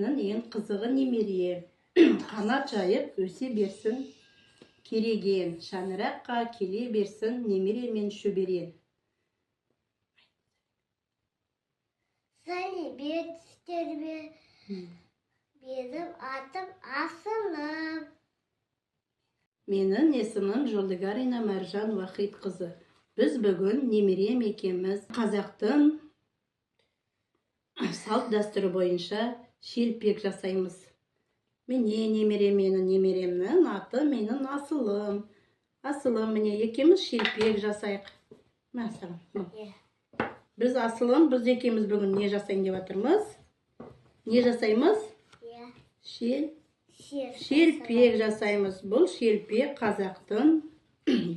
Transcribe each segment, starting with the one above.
менің ең қызығы немере. Қанат жайып өсе берсін кереген, шаңыраққа келе берсін немере мен шөбере. Benim adım Asılım. Менің есімім Жолдыгарина Маржан Вахит қызы. Біз бүгін немерем екеуміз қазақтың салт дәстүрі бойынша шелпек жасаймыз. Міне немеремнің аты менің Асылым. Асылым, міне екеуміз шелпек жасайық. Мәсілім. Біз Асылым, біз екеуміз бүгін не жасайын деп жатырмыз? Не жасаймыз? Шелпек жасаймыз. Бұл шелпек қазақтың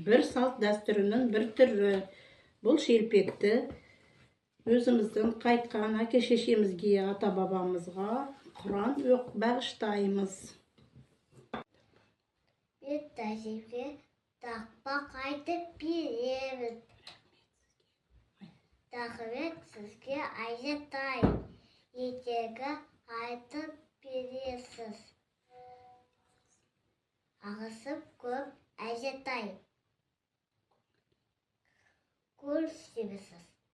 бір салт дәстүрінің бір түрі. Бұл шелпекті өзіміздің қайтқан әке-шешемізге, ата-бабамызға Құран оқып бағыштаймыз. Bir tәжірибе тақпақ айтып беремін. Рахмет сізге Айжатай. Ертегі айтып бересіз. Ағысып көп Айжатай.